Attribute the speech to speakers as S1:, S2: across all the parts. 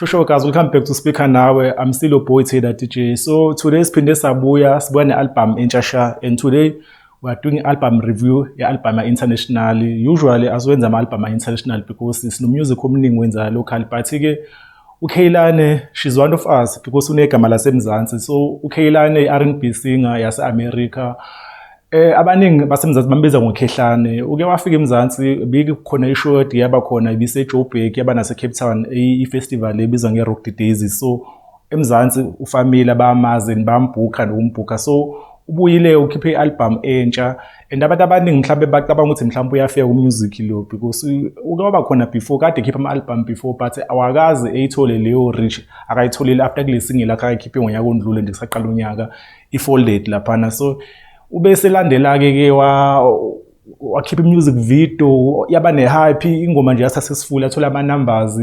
S1: Shosho guys, welcome back to Speaker Nawe. I'm still your boy Taylor DJ. So today siphinde sibuya ne-album entsha and today we are doing album review ye-album international. Usually asiwenza ama-album international because it's no music omningi wenza local, but ke uKaylane, she's one of us because unegama lasemzansi. So uKaylane R&B singer yase-America. Abaningi basemzansi bambiza ngoKhehlane. Uke wafika emzansi bekukhona ishow yaba khona ibiseJoburg yaba nase Cape Town i-festival ebizwa ngeRock the Daisies. So emzansi ufamily abamazi bambhuka nokumbhuka. So ubuyile ukhiphe i-album entsha and abantu abaningi mhlambe bacabanga ukuthi mhlambe uyafika ku-music lo because uke waba khona before kade ekhipha ama-album before but awakazi eyithole leyo reach akayitholile after kule single akayikhiphe ngonyaka ondlule nje kusaqala unyaka i-Folded laphana. So ubese landela-ke wakhipha i-music video yaba ne-hype ingoma nje ya-successful athola ama-numbers.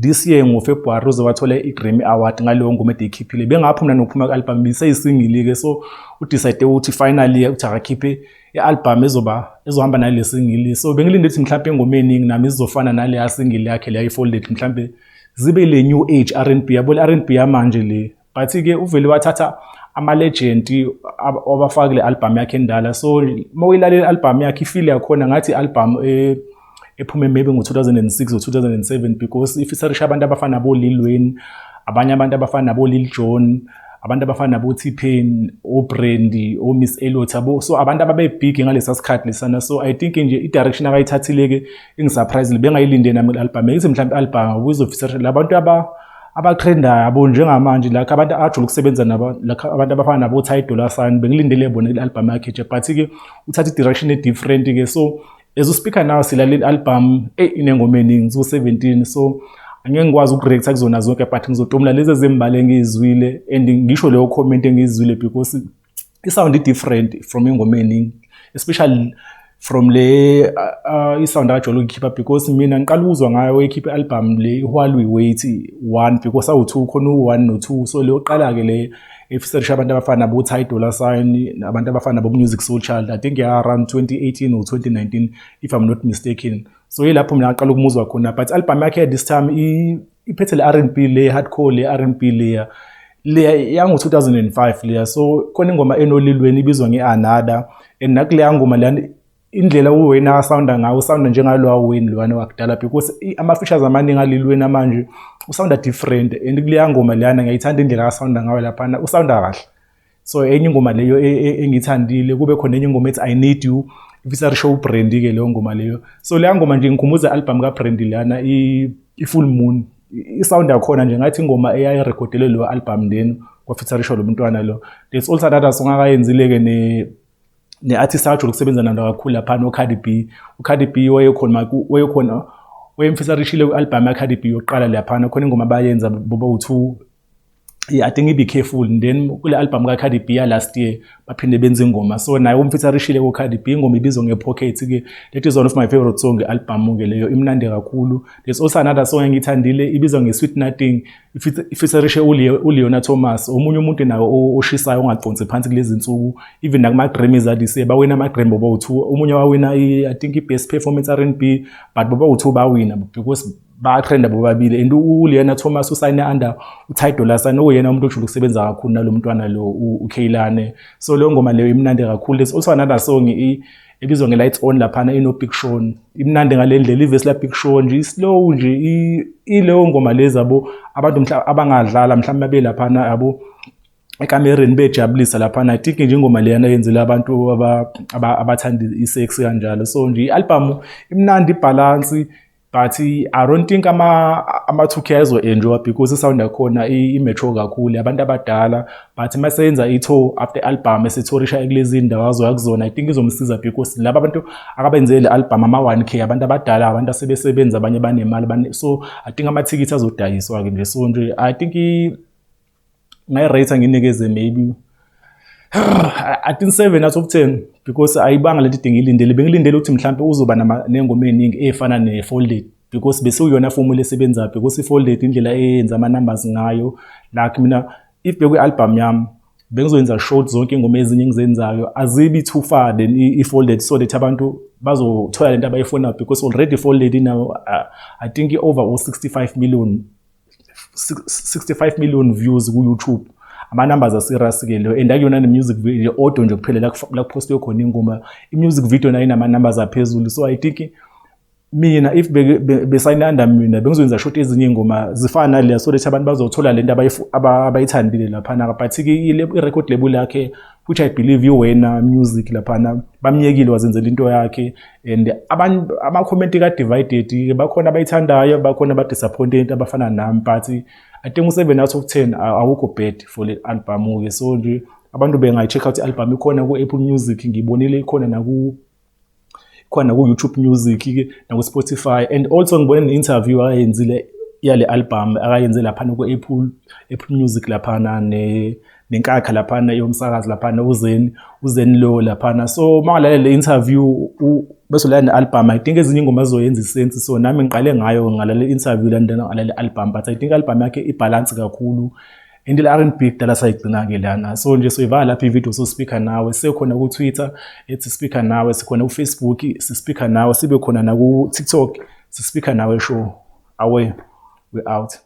S1: This year ngoFebruary uze wathola i-Grammy Award ngaleyo ngoma edeyikhiphile. Bengaphuma nokuphuma ku-album biseyisingile-ke, so udecide ukuthi finally uthi akakhiphe i-album ezohamba nale single. So bengilinde ukuthi mhlawumbe ingoma eningi nami izofana naleya single yakhe leya i-Folded mhlawumbe zibe le new age R&B yabo R&B yamanje le, but-ke uvele wathatha ama-legend wabafaka le album yakhe endala. So mawuyilalela i-album yakhe ifeel yakhona ngathi i-album ephume maybe ngo-2006 or 2007 because ifeaturisha abantu abafana nabo Lil Wayne, abanye abantu abafana nabo Lil Jon, abantu abafana nabo T-Pain, oBrandy, Miss Elliot yabo. So abantu ababe big ngalesa sikhathi lesana. So I think nje i-direction akayithathile-ke ingisurprise bengayilinde nami i-album ngithi mhlawumbe i-album uzofeaturisha labantu abatrendayo yabo njengamanje lakho abantu ajule ukusebenza nabo lakho abantu abafana nabo Ty Dolla $ign bengilindele bona i-album yakhe nje, but-ke uthatha i-direction e-different-ke. So as uSpeaker Nawe silalela i-album inengoma eningi zu-17, so angeke ngikwazi ukureacta kuzona zonke but ngizotomla lezi ezimbali engizwile and ngisho leyo comment engizwile because i-sound i-different from ingoma eningi, especially from le i-sound akajwayele ukukhipha because mina ngiqala ukuzwa ngayo ekhipha i-album le While We Wait 1 because awu-2 khona u-1 no-2. So leyo qala-ke le efeaturisha abantu abafana nabo Ty Dolla $ign nabantu abafana nabo Musiq Soulchild. I think around 2018 or 2019 if I'm not mistaken. So yilapho mina ngaqala ukumuzwa khona, but album yakhe this time iphethe le R&B le hardcore le R&B le yango 2005 le. So khona ingoma eno-Lil Wayne ibizwa nge-Another and nakuleya ngoma lana indlela uWayne asounda ngayo usounda njengalo Wayne lwana wakudala because ama-features amaningi aLil Wayne amanje usounda different and kuleya ngoma lana ngiyayithanda indlela asounda ngayo laphana usounda kahle. So enye ingoma leyo engithandile kube khona enye ingoma ethi I Need You ifeaturisha uBrandy-ke leyo ngoma leyo. So leya ngoma nje ngikhumbuza i-album kaBrandy lana i-Full Moon isound yakhona nje ngathi ingoma eyayirekhodele leyo album then kwafeaturisha lo mntwana lo. There's also another song akayenzile-ke ne-artist akajule ukusebenza nayo kakhulu laphana uCardi B. uCardi B wayemfeaturishile ku-album yaCardi B yokuqala laphana khona ingoma bayenza boba u-2 I think Be Careful, and then kule album kaCardi B last year baphinde benza ingoma. So naye umfeaturishile kuCardi B ingoma ibizwa ngePocket-ke. That is one of my favorite song album-ke leyo imnandi kakhulu. There's also another song engithandile ibizwa ngeSweet Nothing ifeaturishe uLeona Thomas, omunye umuntu nayo oshisayo ongaconsi phansi kulezi insuku. Even nakuma-Grammys adise bawina ama-Grammy boba u-2. Omunye wawina I think i-Best Performance R&B but boba u-2 bawina because batrenda bobabili and uLeona Thomas usayine under uTy Dolla $ign oyena umuntu ojule ukusebenza kakhulu nalo mntwana lo uKaylane. So leyo ngoma leyo imnandi kakhulu. There's also another song ebizwa ngeLights On laphana ino Big Sean imnandi ngale ndlela ivesi la Big Sean nje slow nje ileyo ngoma lezi abo abantu mhlawumbe abangadlala mhlawumbe babe laphana yabo ekamereni bejabulisa laphana. I think nje ingoma leyana yenzela abantu abathanda isex kanjalo. So nje i-album imnandi ibalance but I don't think ama-2K azo-enjoy because isound yakhona i-mature kakhulu abantu abadala, but masenza i-tour after album esitourisha kulezi ndawo azoya kuzona I think izomsiza because laba abantu akabenzele le album ama-1K abantu abadala abantu asebesebenza abanye banemali so I think amathikithi azodayiswa-ke nje. So nje I think ngayi-rate nginikeze maybe I think 7 out of 10 because ayibanga lento ngilindele bengilindele ukuthi mhlawumbe uzoba nengoma eningi efana ne-Folded because bese uyona formula esebenza because i-Folded indlela eyenza ama-numbers ngayo like mina if bekwi-album yami bengizoyenza short zonke ingoma ezinye engizenzayo azibi too far than i-Folded so that abantu bazothola lento abayifunayo because already Folded now I think over 65 million 65 million views ku-YouTube. Ama-numbers are-serious-ke leyo, and akuyona ne-music video audio nje kuphela la kuphostwe khona ingoma. I-music video nayo inama-numbers aphezulu. So I think mina if besayinanda mina bengizoyenza short ezinye ingoma zifana naleya, so that abantu bazothola lento abayithandile laphana. But i-record label yakhe, which I believe iwena music laphana, bamyekile wazenzela into yakhe, and ama-comment ka-divided, bakhona abayithandayo, bakhona aba-disappointed abafana nami, but I think u-7 out of 10 awukho bad for le album-ke. So nje abantu bengayi-check out i-album, ikhona ku-Apple Music, ngibonile ikhona ku-YouTube Music, naku-Spotify, and also ngibone ne-interview akayenzile yale album akayenze laphana ku-Apple Music laphana, nenkakha laphana yomsakazi laphana, uZen Lo laphana. So mangalalela le interview bese la ne-album, I think ezinye ingoma azoyenza isense. So nami ngiqale ngayo ngalalela interview landela ngalalela album, but I think album yakhe ibalance kakhulu, and le-R&B kudala sayigcina-ke lana. So nje soyivala lapha ivideo so-Speaker Nawe, sekhona ku-Twitter ethi Speaker Nawe, sikhona ku-Facebook si-Speaker Nawe, sibe khona naku-TikTok si-Speaker Nawe Show. Awe, we out.